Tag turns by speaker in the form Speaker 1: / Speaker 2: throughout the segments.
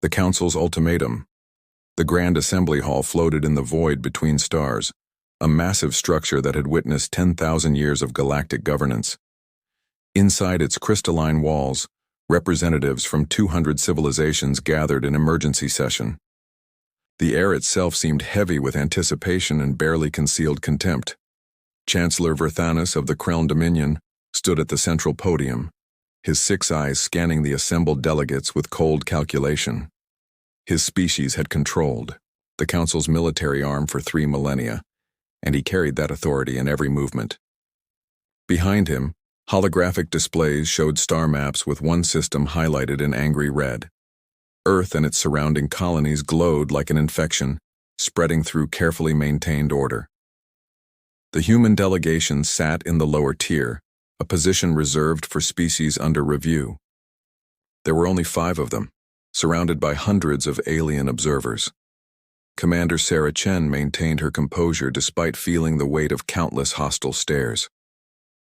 Speaker 1: The Council's ultimatum. The Grand Assembly Hall floated in the void between stars, a massive structure that had witnessed 10,000 years of galactic governance. Inside its crystalline walls, representatives from 200 civilizations gathered in emergency session. The air itself seemed heavy with anticipation and barely concealed contempt. Chancellor Verthanus of the Krell Dominion stood at the central podium, his 6 eyes scanning the assembled delegates with cold calculation. His species had controlled the Council's military arm for 3 millennia, and he carried that authority in every movement. Behind him, holographic displays showed star maps with one system highlighted in angry red. Earth and its surrounding colonies glowed like an infection, spreading through carefully maintained order. The human delegation sat in the lower tier, a position reserved for species under review. There were only 5 of them, surrounded by hundreds of alien observers. Commander Sarah Chen maintained her composure despite feeling the weight of countless hostile stares.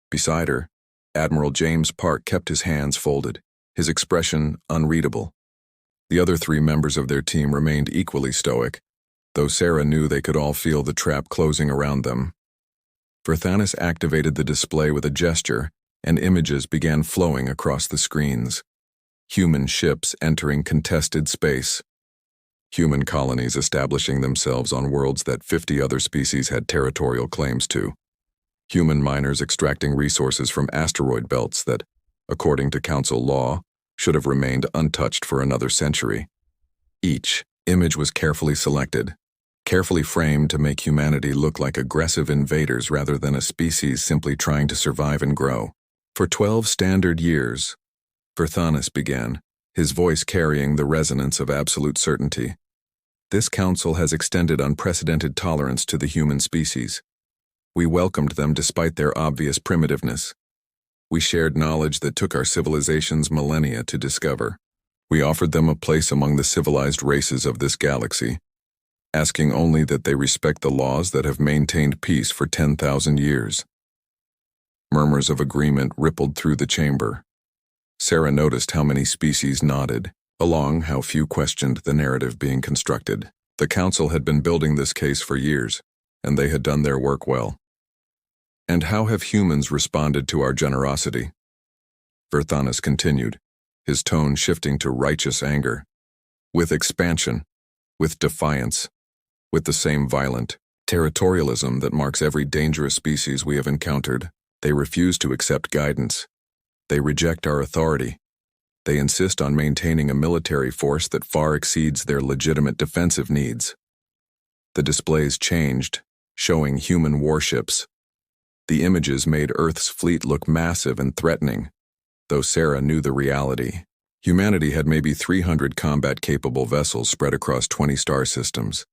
Speaker 1: Beside her, Admiral James Park kept his hands folded, his expression unreadable. The other 3 members of their team remained equally stoic, though Sarah knew they could all feel the trap closing around them. Verthanus activated the display with a gesture, and images began flowing across the screens. Human ships entering contested space. Human colonies establishing themselves on worlds that 50 other species had territorial claims to. Human miners extracting resources from asteroid belts that, according to Council law, should have remained untouched for another century. Each image was carefully selected, carefully framed to make humanity look like aggressive invaders rather than a species simply trying to survive and grow. For 12 standard years, Verthanus began, his voice carrying the resonance of absolute certainty. This council has extended unprecedented tolerance to the human species. We welcomed them despite their obvious primitiveness. We shared knowledge that took our civilizations millennia to discover. We offered them a place among the civilized races of this galaxy, asking only that they respect the laws that have maintained peace for 10,000 years. Murmurs of agreement rippled through the chamber. Sarah noticed how many species nodded, along how few questioned the narrative being constructed. The Council had been building this case for years, and they had done their work well. And how have humans responded to our generosity? Verthanus continued, his tone shifting to righteous anger. With expansion, with defiance, with the same violent territorialism that marks every dangerous species we have encountered, they refuse to accept guidance. They reject our authority. They insist on maintaining a military force that far exceeds their legitimate defensive needs. The displays changed, showing human warships. The images made Earth's fleet look massive and threatening, though Sarah knew the reality. Humanity had maybe 300 combat-capable vessels spread across 20 star systems.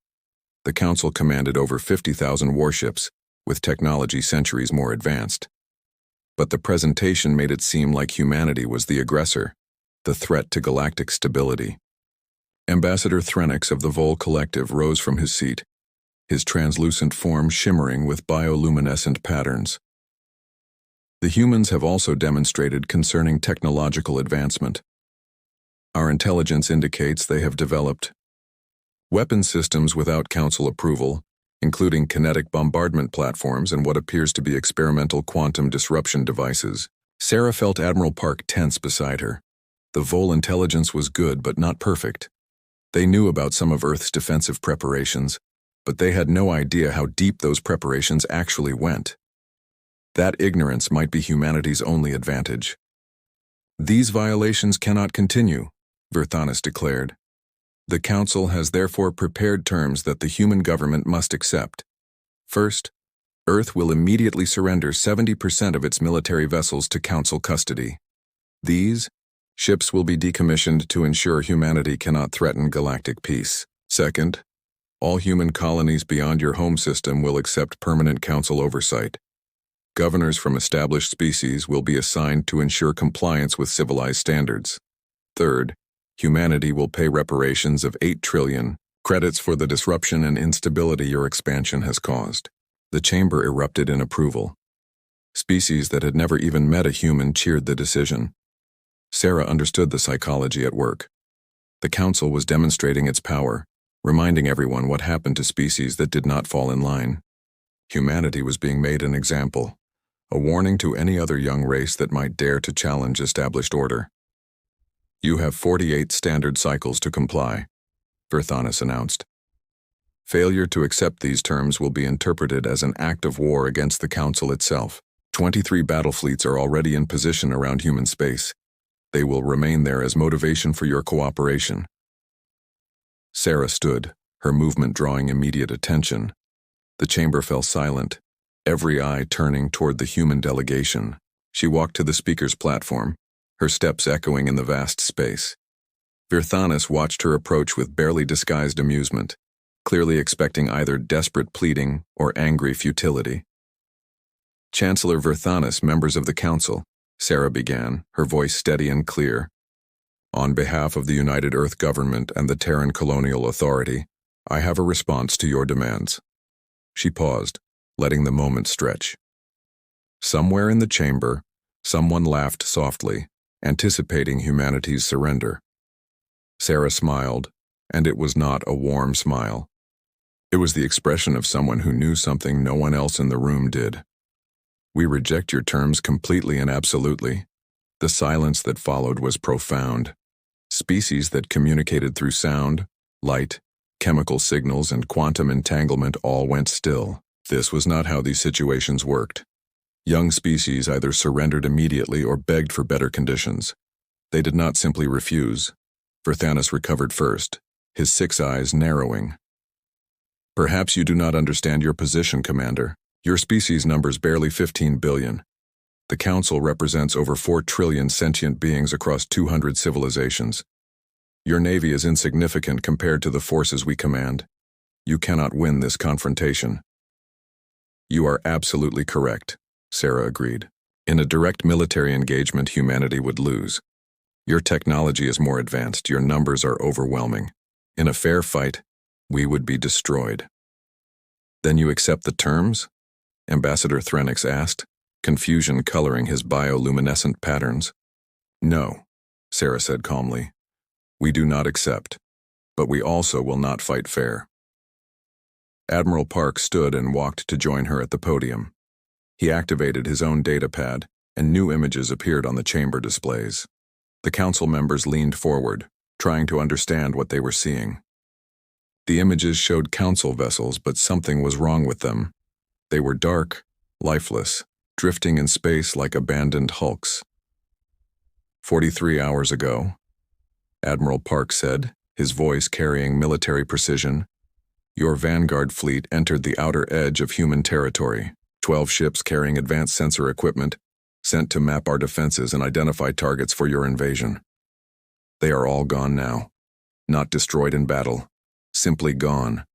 Speaker 1: The Council commanded over 50,000 warships, with technology centuries more advanced. But the presentation made it seem like humanity was the aggressor, the threat to galactic stability. Ambassador Threnix of the Vol Collective rose from his seat, his translucent form shimmering with bioluminescent patterns. The humans have also demonstrated concerning technological advancement. Our intelligence indicates they have developed weapon systems without Council approval, including kinetic bombardment platforms and what appears to be experimental quantum disruption devices. Sarah felt Admiral Park tense beside her. The Vol intelligence was good but not perfect. They knew about some of Earth's defensive preparations, but they had no idea how deep those preparations actually went. That ignorance might be humanity's only advantage. These violations cannot continue, Verthanus declared. The Council has therefore prepared terms that the human government must accept. First, Earth will immediately surrender 70% of its military vessels to Council custody. These ships will be decommissioned to ensure humanity cannot threaten galactic peace. Second, all human colonies beyond your home system will accept permanent Council oversight. Governors from established species will be assigned to ensure compliance with civilized standards. Third, humanity will pay reparations of 8 trillion credits for the disruption and instability your expansion has caused. The chamber erupted in approval. Species that had never even met a human cheered the decision. Sarah understood the psychology at work. The Council was demonstrating its power, reminding everyone what happened to species that did not fall in line. Humanity was being made an example, a warning to any other young race that might dare to challenge established order. "You have 48 standard cycles to comply," Verthanis announced. "Failure to accept these terms will be interpreted as an act of war against the Council itself. 23 battle fleets are already in position around human space. They will remain there as motivation for your cooperation." Sarah stood, her movement drawing immediate attention. The chamber fell silent, every eye turning toward the human delegation. She walked to the speaker's platform, her steps echoing in the vast space. Verthanis watched her approach with barely disguised amusement, clearly expecting either desperate pleading or angry futility. "Chancellor Verthanis, members of the Council," Sarah began, her voice steady and clear. "On behalf of the United Earth Government and the Terran Colonial Authority, I have a response to your demands." She paused, letting the moment stretch. Somewhere in the chamber, someone laughed softly, anticipating humanity's surrender. Sarah smiled, and it was not a warm smile. It was the expression of someone who knew something no one else in the room did. "We reject your terms completely and absolutely." The silence that followed was profound. Species that communicated through sound, light, chemical signals, and quantum entanglement all went still. This was not how these situations worked. Young species either surrendered immediately or begged for better conditions. They did not simply refuse. Verthanis recovered first, his 6 eyes narrowing. "Perhaps you do not understand your position, Commander. Your species numbers barely 15 billion. The Council represents over 4 trillion sentient beings across 200 civilizations. Your navy is insignificant compared to the forces we command. You cannot win this confrontation." "You are absolutely correct," Sarah agreed. "In a direct military engagement, humanity would lose. Your technology is more advanced, your numbers are overwhelming. In a fair fight, we would be destroyed." "Then you accept the terms?" Ambassador Threnix asked, confusion coloring his bioluminescent patterns. "No," Sarah said calmly. "We do not accept, but we also will not fight fair." Admiral Park stood and walked to join her at the podium. He activated his own datapad, and new images appeared on the chamber displays. The Council members leaned forward, trying to understand what they were seeing. The images showed Council vessels, but something was wrong with them. They were dark, lifeless, drifting in space like abandoned hulks. 43 hours ago, Admiral Park said, his voice carrying military precision, "Your Vanguard fleet entered the outer edge of human territory. 12 ships carrying advanced sensor equipment, sent to map our defenses and identify targets for your invasion. They are all gone now. Not destroyed in battle. Simply gone."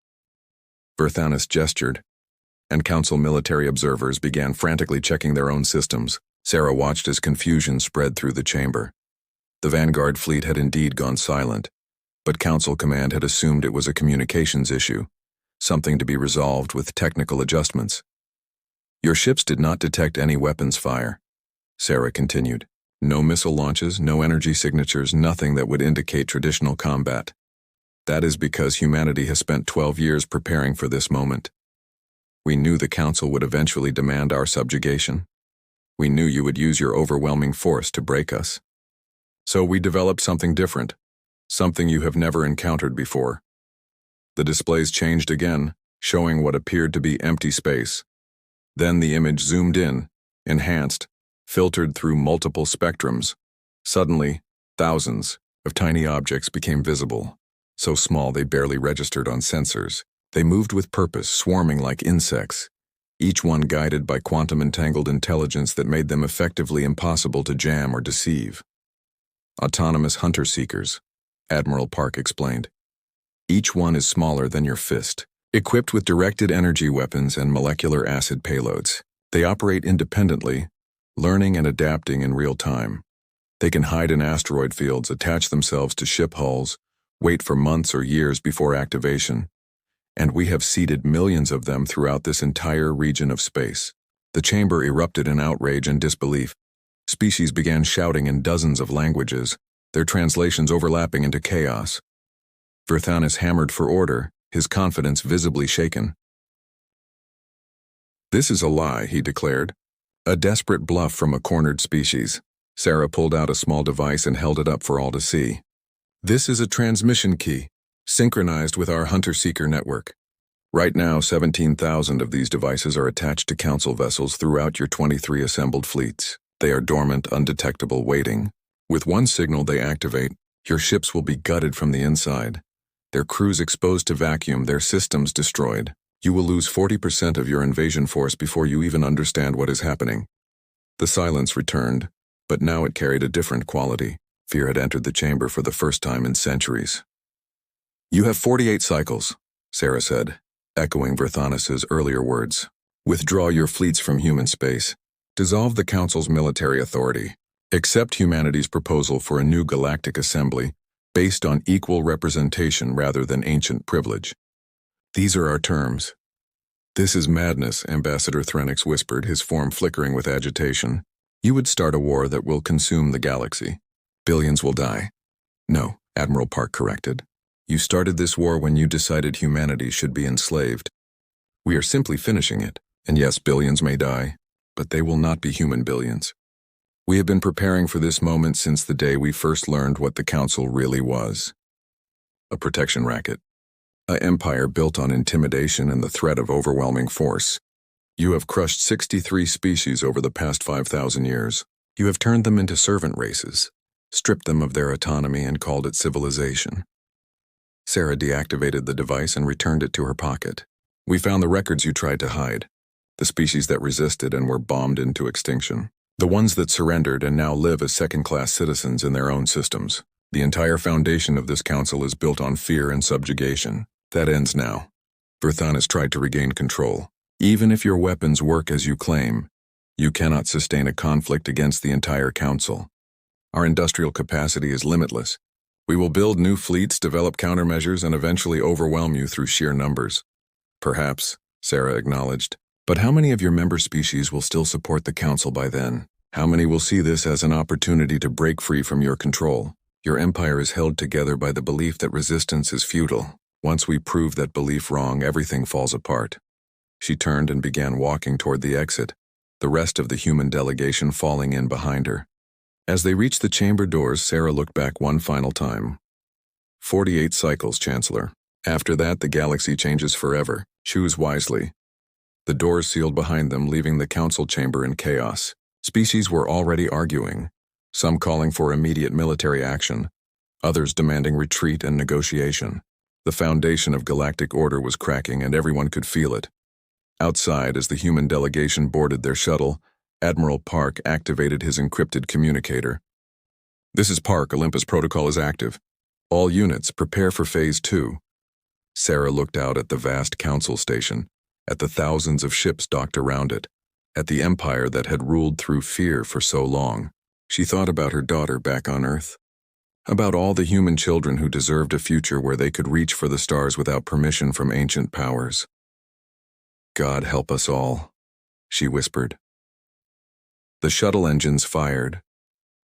Speaker 1: Verthanis gestured, and Council military observers began frantically checking their own systems. Sarah watched as confusion spread through the chamber. The Vanguard fleet had indeed gone silent, but Council Command had assumed it was a communications issue, something to be resolved with technical adjustments. "Your ships did not detect any weapons fire," Sarah continued. "No missile launches, no energy signatures, nothing that would indicate traditional combat. That is because humanity has spent 12 years preparing for this moment. We knew the Council would eventually demand our subjugation. We knew you would use your overwhelming force to break us. So we developed something different, something you have never encountered before." The displays changed again, showing what appeared to be empty space. Then the image zoomed in, enhanced, filtered through multiple spectrums. Suddenly, thousands of tiny objects became visible, so small they barely registered on sensors. They moved with purpose, swarming like insects, each one guided by quantum-entangled intelligence that made them effectively impossible to jam or deceive. "Autonomous hunter-seekers," Admiral Park explained. "Each one is smaller than your fist, equipped with directed energy weapons and molecular acid payloads. They operate independently, learning and adapting in real time. They can hide in asteroid fields, attach themselves to ship hulls, wait for months or years before activation. And we have seeded millions of them throughout this entire region of space." The chamber erupted in outrage and disbelief. Species began shouting in dozens of languages, their translations overlapping into chaos. Verthanis hammered for order, his confidence visibly shaken. "This is a lie," he declared. "A desperate bluff from a cornered species." Sarah pulled out a small device and held it up for all to see. "This is a transmission key, synchronized with our hunter-seeker network. Right now, 17,000 of these devices are attached to Council vessels throughout your 23 assembled fleets. They are dormant, undetectable, waiting. With one signal they activate, your ships will be gutted from the inside. Their crews exposed to vacuum, their systems destroyed. You will lose 40% of your invasion force before you even understand what is happening." The silence returned, but now it carried a different quality. Fear had entered the chamber for the first time in centuries. "You have 48 cycles," Sarah said, echoing Verthanis' earlier words. "Withdraw your fleets from human space. Dissolve the Council's military authority. Accept humanity's proposal for a new galactic assembly based on equal representation rather than ancient privilege. These are our terms." "This is madness," Ambassador Threnix whispered, his form flickering with agitation. "You would start a war that will consume the galaxy. Billions will die." "No," Admiral Park corrected. "You started this war when you decided humanity should be enslaved. We are simply finishing it, and yes, billions may die, but they will not be human billions. We have been preparing for this moment since the day we first learned what the Council really was. A protection racket. An empire built on intimidation and the threat of overwhelming force. You have crushed 63 species over the past 5,000 years. You have turned them into servant races, stripped them of their autonomy and called it civilization." Sarah deactivated the device and returned it to her pocket. "We found the records you tried to hide. The species that resisted and were bombed into extinction. The ones that surrendered and now live as second-class citizens in their own systems. The entire foundation of this council is built on fear and subjugation. That ends now." Verthanis tried to regain control. "Even if your weapons work as you claim, you cannot sustain a conflict against the entire council. Our industrial capacity is limitless. We will build new fleets, develop countermeasures, and eventually overwhelm you through sheer numbers." "Perhaps," Sarah acknowledged. "But how many of your member species will still support the council by then? How many will see this as an opportunity to break free from your control? Your empire is held together by the belief that resistance is futile. Once we prove that belief wrong, everything falls apart." She turned and began walking toward the exit, the rest of the human delegation falling in behind her. As they reached the chamber doors, Sarah looked back one final time. 48 cycles, Chancellor. After that, the galaxy changes forever. Choose wisely." The doors sealed behind them, leaving the council chamber in chaos. Species were already arguing, some calling for immediate military action, others demanding retreat and negotiation. The foundation of galactic order was cracking, and everyone could feel it. Outside, as the human delegation boarded their shuttle, Admiral Park activated his encrypted communicator. "This is Park. Olympus Protocol is active. All units, prepare for Phase 2. Sarah looked out at the vast council station, at the thousands of ships docked around it, at the empire that had ruled through fear for so long. She thought about her daughter back on Earth, about all the human children who deserved a future where they could reach for the stars without permission from ancient powers. "God help us all," she whispered. The shuttle engines fired,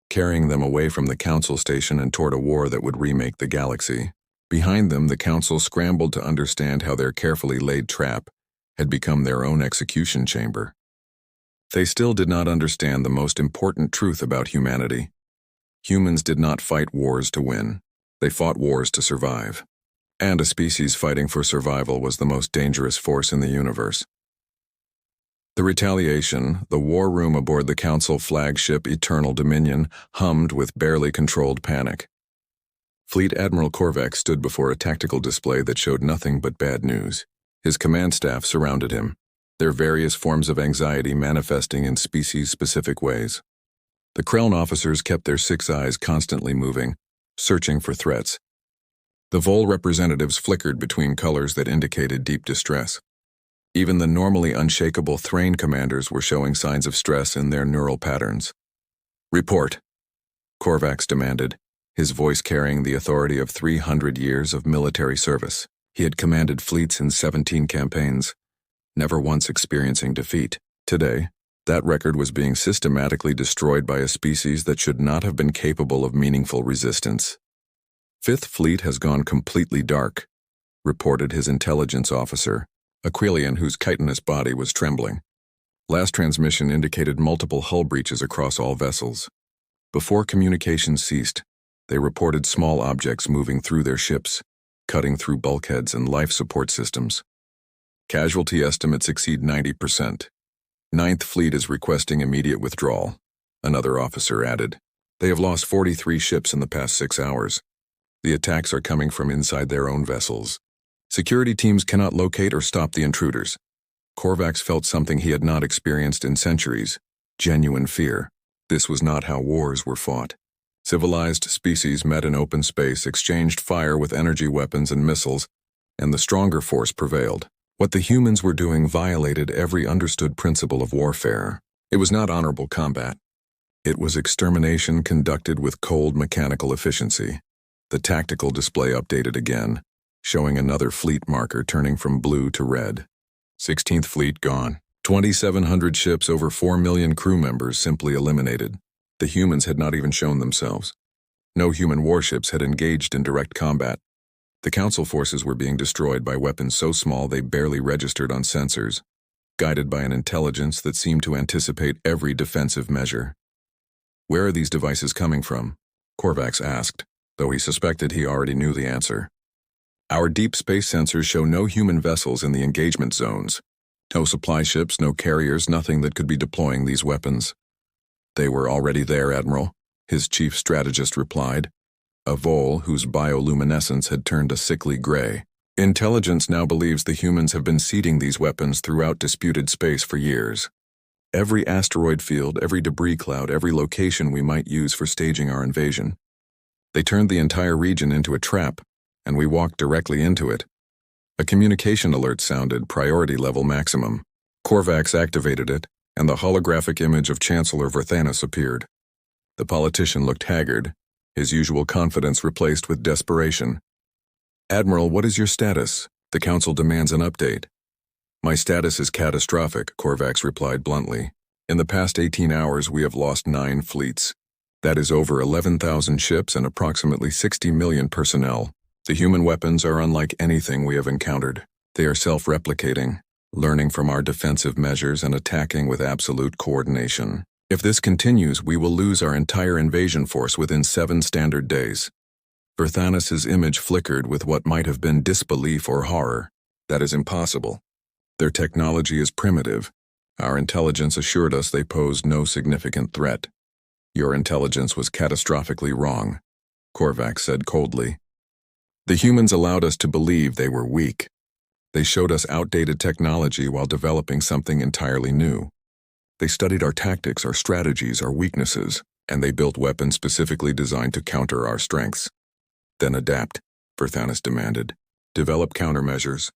Speaker 1: carrying them away from the council station and toward a war that would remake the galaxy. Behind them, the council scrambled to understand how their carefully laid trap had become their own execution chamber. They still did not understand the most important truth about humanity. Humans did not fight wars to win. They fought wars to survive. And a species fighting for survival was the most dangerous force in the universe. The Retaliation, the war room aboard the Council flagship Eternal Dominion, hummed with barely controlled panic. Fleet Admiral Korvax stood before a tactical display that showed nothing but bad news. His command staff surrounded him, their various forms of anxiety manifesting in species-specific ways. The Kreln officers kept their six eyes constantly moving, searching for threats. The Vol representatives flickered between colors that indicated deep distress. Even the normally unshakable Thrain commanders were showing signs of stress in their neural patterns. "Report," Korvax demanded, his voice carrying the authority of 300 years of military service. He had commanded fleets in 17 campaigns, never once experiencing defeat. Today, That record was being systematically destroyed by a species that should not have been capable of meaningful resistance. Fifth Fleet has gone completely dark, reported his intelligence officer, a Quilian whose chitinous body was trembling. Last transmission indicated multiple hull breaches across all vessels. Before communication ceased, they reported small objects moving through their ships, cutting through bulkheads and life support systems. Casualty estimates exceed 90%. Ninth Fleet is requesting immediate withdrawal, another officer added. They have lost 43 ships in the past 6 hours. The attacks are coming from inside their own vessels. Security teams cannot locate or stop the intruders. Korvax felt something he had not experienced in centuries: genuine fear. This was not how wars were fought. Civilized species met in open space, exchanged fire with energy weapons and missiles, and the stronger force prevailed. What the humans were doing violated every understood principle of warfare. It was not honorable combat. It was extermination conducted with cold mechanical efficiency. The tactical display updated again, showing another fleet marker turning from blue to red. 16th Fleet gone. 2,700 ships, over 4 million crew members simply eliminated. The humans had not even shown themselves. No human warships had engaged in direct combat. The Council forces were being destroyed by weapons so small they barely registered on sensors, guided by an intelligence that seemed to anticipate every defensive measure. Where are these devices coming from? Korvax asked, though he suspected he already knew the answer. Our deep space sensors show no human vessels in the engagement zones. No supply ships, no carriers, nothing that could be deploying these weapons. They were already there, Admiral, his chief strategist replied, a vole whose bioluminescence had turned a sickly gray. Intelligence now believes the humans have been seeding these weapons throughout disputed space for years. Every asteroid field, every debris cloud, every location we might use for staging our invasion. They turned the entire region into a trap, and we walked directly into it. A communication alert sounded, priority level maximum. Korvax activated it, and the holographic image of Chancellor Verthanis appeared. The politician looked haggard, his usual confidence replaced with desperation. Admiral, what is your status? The Council demands an update. My status is catastrophic, Korvax replied bluntly. In the past 18 hours, we have lost 9 fleets. That is over 11,000 ships and approximately 60 million personnel. The human weapons are unlike anything we have encountered. They are self-replicating, learning from our defensive measures and attacking with absolute coordination. If this continues, we will lose our entire invasion force within 7 standard days. Verthanis's image flickered with what might have been disbelief or horror. That is impossible. Their technology is primitive. Our intelligence assured us they posed no significant threat. Your intelligence was catastrophically wrong, Korvax said coldly. The humans allowed us to believe they were weak. They showed us outdated technology while developing something entirely new. They studied our tactics, our strategies, our weaknesses, and they built weapons specifically designed to counter our strengths. Then adapt, Verthanis demanded. Develop countermeasures.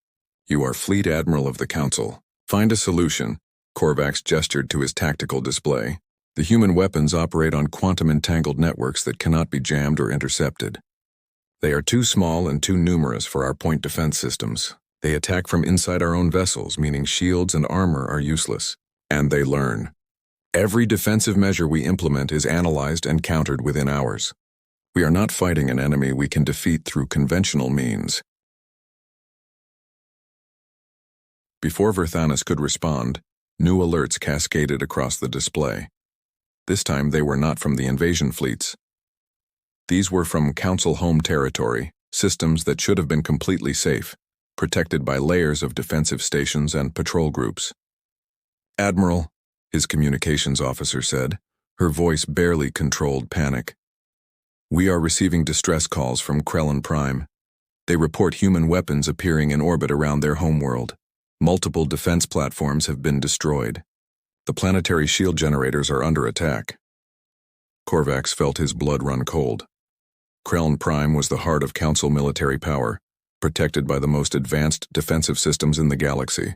Speaker 1: You are Fleet Admiral of the Council. Find a solution. Korvax gestured to his tactical display. The human weapons operate on quantum-entangled networks that cannot be jammed or intercepted. They are too small and too numerous for our point defense systems. They attack from inside our own vessels, meaning shields and armor are useless. And they learn. Every defensive measure we implement is analyzed and countered within hours. We are not fighting an enemy we can defeat through conventional means. Before Verthanis could respond, new alerts cascaded across the display. This time they were not from the invasion fleets. These were from Council home territory, systems that should have been completely safe, protected by layers of defensive stations and patrol groups. Admiral, his communications officer said, her voice barely controlled panic. We are receiving distress calls from Krellin Prime. They report human weapons appearing in orbit around their homeworld. Multiple defense platforms have been destroyed. The planetary shield generators are under attack. Korvax felt his blood run cold. Krellin Prime was the heart of Council military power, protected by the most advanced defensive systems in the galaxy.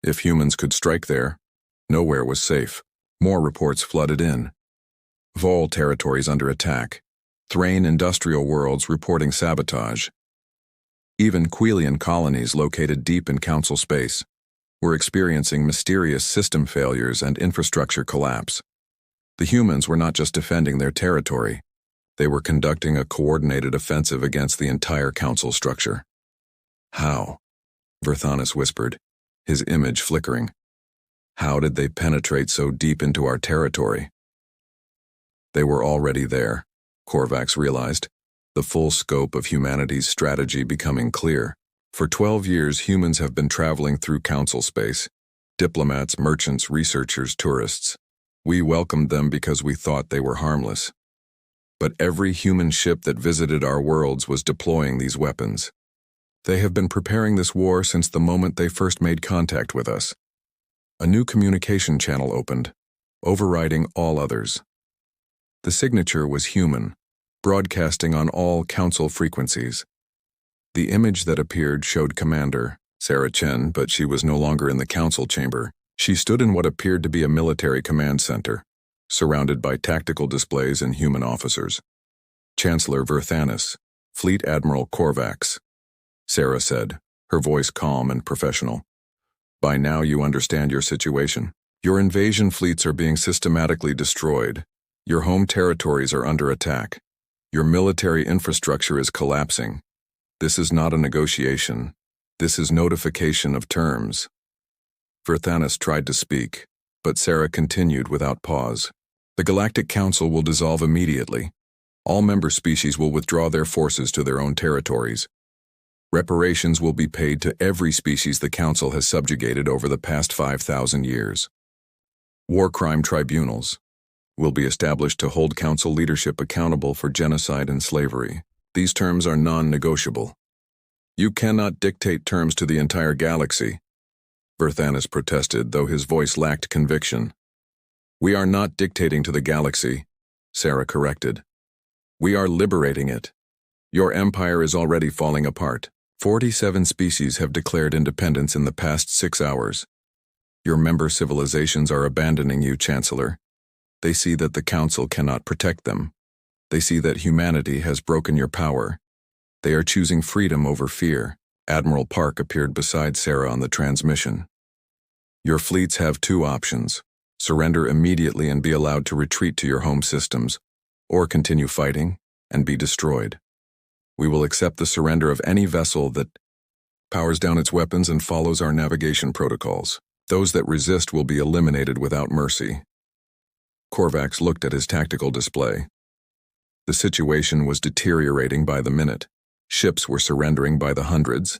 Speaker 1: If humans could strike there, nowhere was safe. More reports flooded in. Vol territories under attack. Thrain industrial worlds reporting sabotage. Even Quilian colonies located deep in Council space were experiencing mysterious system failures and infrastructure collapse. The humans were not just defending their territory, they were conducting a coordinated offensive against the entire council structure. How? Verthanis whispered, his image flickering. How did they penetrate so deep into our territory? They were already there, Korvax realized, the full scope of humanity's strategy becoming clear. For 12 years, humans have been traveling through council space. Diplomats, merchants, researchers, tourists. We welcomed them because we thought they were harmless. But every human ship that visited our worlds was deploying these weapons. They have been preparing this war since the moment they first made contact with us. A new communication channel opened, overriding all others. The signature was human, broadcasting on all council frequencies. The image that appeared showed Commander Sarah Chen, but she was no longer in the council chamber. She stood in what appeared to be a military command center, surrounded by tactical displays and human officers. Chancellor Verthanis, Fleet Admiral Korvax, Sarah said, her voice calm and professional. By now you understand your situation. Your invasion fleets are being systematically destroyed. Your home territories are under attack. Your military infrastructure is collapsing. This is not a negotiation. This is notification of terms. Verthanis tried to speak, but Sarah continued without pause. The Galactic Council will dissolve immediately. All member species will withdraw their forces to their own territories. Reparations will be paid to every species the Council has subjugated over the past 5,000 years. War crime tribunals will be established to hold Council leadership accountable for genocide and slavery. These terms are non-negotiable. You cannot dictate terms to the entire galaxy, Verthanis protested, though his voice lacked conviction. We are not dictating to the galaxy, Sarah corrected. We are liberating it. Your empire is already falling apart. 47 species have declared independence in the past 6 hours. Your member civilizations are abandoning you, Chancellor. They see that the Council cannot protect them. They see that humanity has broken your power. They are choosing freedom over fear. Admiral Park appeared beside Sarah on the transmission. Your fleets have 2 options. Surrender immediately and be allowed to retreat to your home systems, or continue fighting and be destroyed. We will accept the surrender of any vessel that powers down its weapons and follows our navigation protocols. Those that resist will be eliminated without mercy. Korvax looked at his tactical display. The situation was deteriorating by the minute. Ships were surrendering by the hundreds,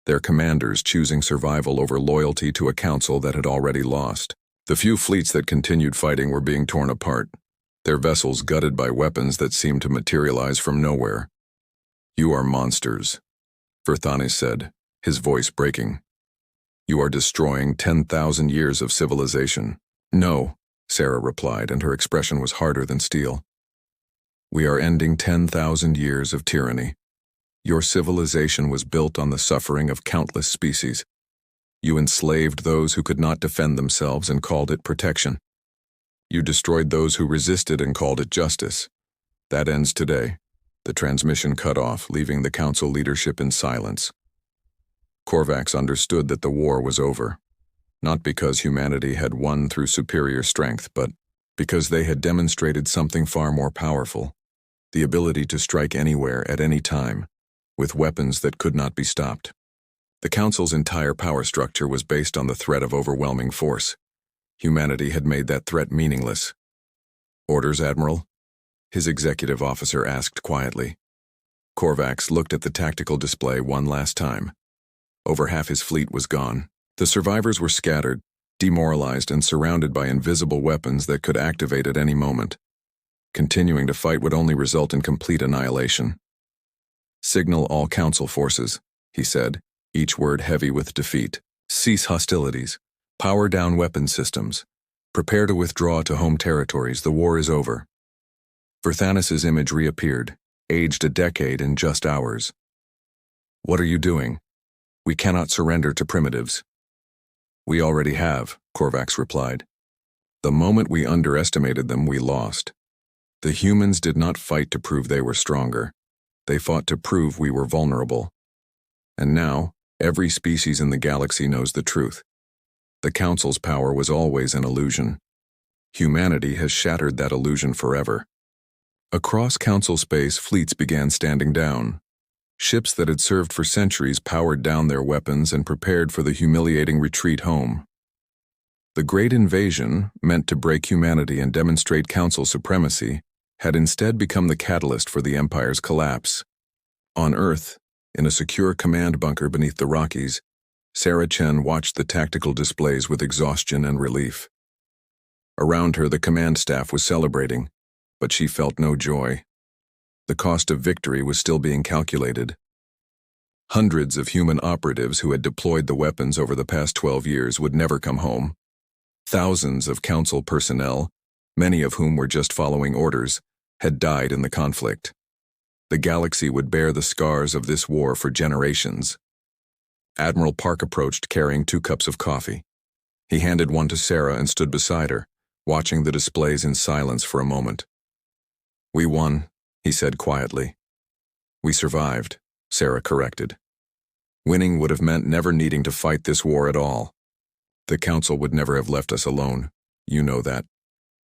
Speaker 1: their commanders choosing survival over loyalty to a council that had already lost. The few fleets that continued fighting were being torn apart, their vessels gutted by weapons that seemed to materialize from nowhere. You are monsters, Verthanis said, his voice breaking. You are destroying 10,000 years of civilization. No, Sarah replied, and her expression was harder than steel. We are ending 10,000 years of tyranny. Your civilization was built on the suffering of countless species. You enslaved those who could not defend themselves and called it protection. You destroyed those who resisted and called it justice. That ends today. The transmission cut off, leaving the Council leadership in silence. Korvax understood that the war was over, not because humanity had won through superior strength, but because they had demonstrated something far more powerful, the ability to strike anywhere at any time, with weapons that could not be stopped. The Council's entire power structure was based on the threat of overwhelming force. Humanity had made that threat meaningless. Orders, Admiral? His executive officer asked quietly. Korvax looked at the tactical display one last time. Over half his fleet was gone. The survivors were scattered, demoralized, and surrounded by invisible weapons that could activate at any moment. Continuing to fight would only result in complete annihilation. Signal all Council forces, he said, each word heavy with defeat. Cease hostilities. Power down weapon systems. Prepare to withdraw to home territories. The war is over. Verthanis' image reappeared, aged a decade in just hours. What are you doing? We cannot surrender to primitives. We already have, Korvax replied. The moment we underestimated them, we lost. The humans did not fight to prove they were stronger. They fought to prove we were vulnerable. And now, every species in the galaxy knows the truth. The Council's power was always an illusion. Humanity has shattered that illusion forever. Across Council space, fleets began standing down. Ships that had served for centuries powered down their weapons and prepared for the humiliating retreat home. The Great Invasion, meant to break humanity and demonstrate Council supremacy, had instead become the catalyst for the Empire's collapse. On Earth, in a secure command bunker beneath the Rockies, Sarah Chen watched the tactical displays with exhaustion and relief. Around her, the command staff was celebrating, but she felt no joy. The cost of victory was still being calculated. Hundreds of human operatives who had deployed the weapons over the past 12 years would never come home. Thousands of Council personnel, many of whom were just following orders, had died in the conflict. The galaxy would bear the scars of this war for generations. Admiral Park approached carrying 2 cups of coffee. He handed one to Sarah and stood beside her, watching the displays in silence for a moment. "We won," he said quietly. "We survived," Sarah corrected. "Winning would have meant never needing to fight this war at all. The Council would never have left us alone. You know that.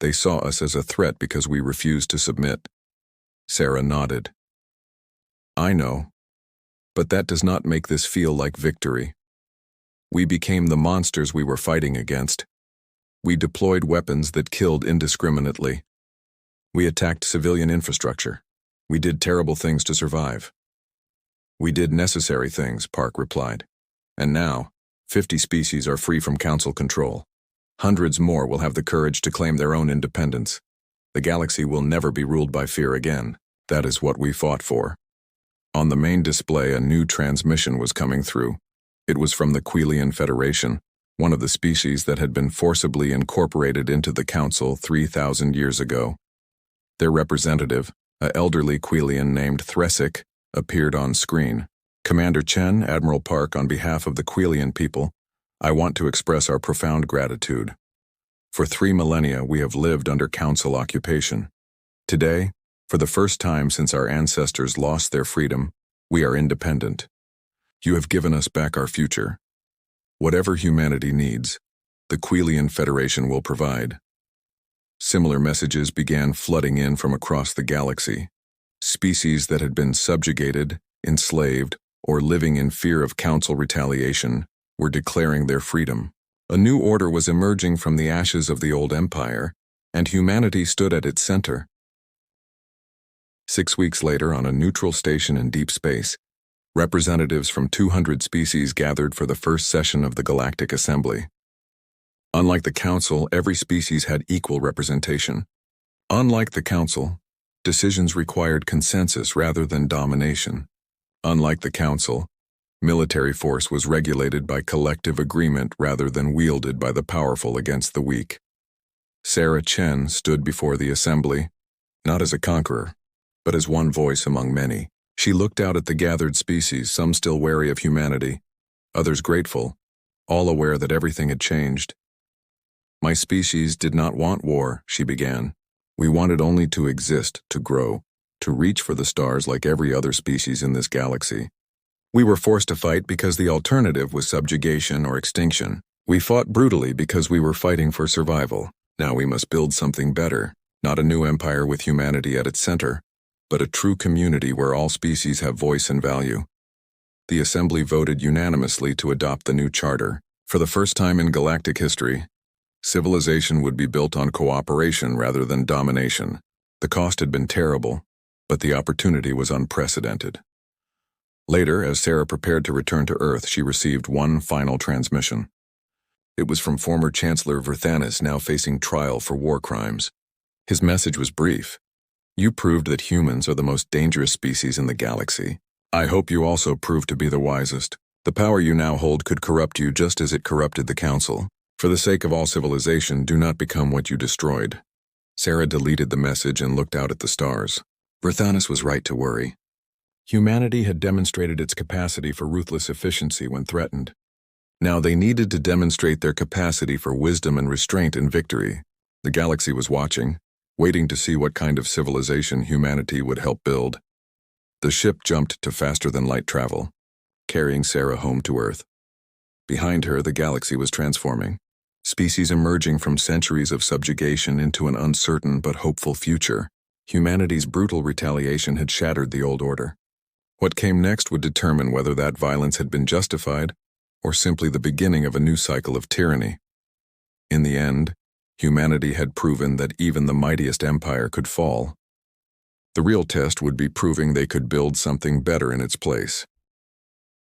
Speaker 1: They saw us as a threat because we refused to submit." Sarah nodded. "I know. But that does not make this feel like victory. We became the monsters we were fighting against. We deployed weapons that killed indiscriminately. We attacked civilian infrastructure. We did terrible things to survive." "We did necessary things," Park replied. "And now, 50 species are free from Council control. Hundreds more will have the courage to claim their own independence. The galaxy will never be ruled by fear again. That is what we fought for." On the main display, a new transmission was coming through. It was from the Quilian Federation, one of the species that had been forcibly incorporated into the Council 3,000 years ago. Their representative, an elderly Quilian named Thresic, appeared on screen. "Commander Chen, Admiral Park, on behalf of the Quilian people, I want to express our profound gratitude. For 3 millennia, we have lived under Council occupation. Today, for the first time since our ancestors lost their freedom, we are independent. You have given us back our future. Whatever humanity needs, the Quilian Federation will provide." Similar messages began flooding in from across the galaxy. Species that had been subjugated, enslaved, or living in fear of Council retaliation were declaring their freedom. A new order was emerging from the ashes of the old empire, and humanity stood at its center. 6 weeks later, on a neutral station in deep space, representatives from 200 species gathered for the first session of the Galactic Assembly. Unlike the Council, every species had equal representation. Unlike the Council, decisions required consensus rather than domination. Unlike the Council, military force was regulated by collective agreement rather than wielded by the powerful against the weak. Sarah Chen stood before the assembly, not as a conqueror, but as one voice among many. She looked out at the gathered species, some still wary of humanity, others grateful, all aware that everything had changed. "My species did not want war," she began. "We wanted only to exist, to grow, to reach for the stars like every other species in this galaxy. We were forced to fight because the alternative was subjugation or extinction. We fought brutally because we were fighting for survival. Now we must build something better, not a new empire with humanity at its center, but a true community where all species have voice and value." The assembly voted unanimously to adopt the new charter. For the first time in galactic history, civilization would be built on cooperation rather than domination. The cost had been terrible, but the opportunity was unprecedented. Later, as Sarah prepared to return to Earth, she received one final transmission. It was from former Chancellor Verthanis, now facing trial for war crimes. His message was brief. "You proved that humans are the most dangerous species in the galaxy. I hope you also prove to be the wisest. The power you now hold could corrupt you just as it corrupted the Council. For the sake of all civilization, do not become what you destroyed." Sarah deleted the message and looked out at the stars. Verthanis was right to worry. Humanity had demonstrated its capacity for ruthless efficiency when threatened. Now they needed to demonstrate their capacity for wisdom and restraint in victory. The galaxy was watching, waiting to see what kind of civilization humanity would help build. The ship jumped to faster-than-light travel, carrying Sarah home to Earth. Behind her, the galaxy was transforming. species emerging from centuries of subjugation into an uncertain but hopeful future. Humanity's brutal retaliation had shattered the old order. What came next would determine whether that violence had been justified or simply the beginning of a new cycle of tyranny. In the end, humanity had proven that even the mightiest empire could fall. The real test would be proving they could build something better in its place.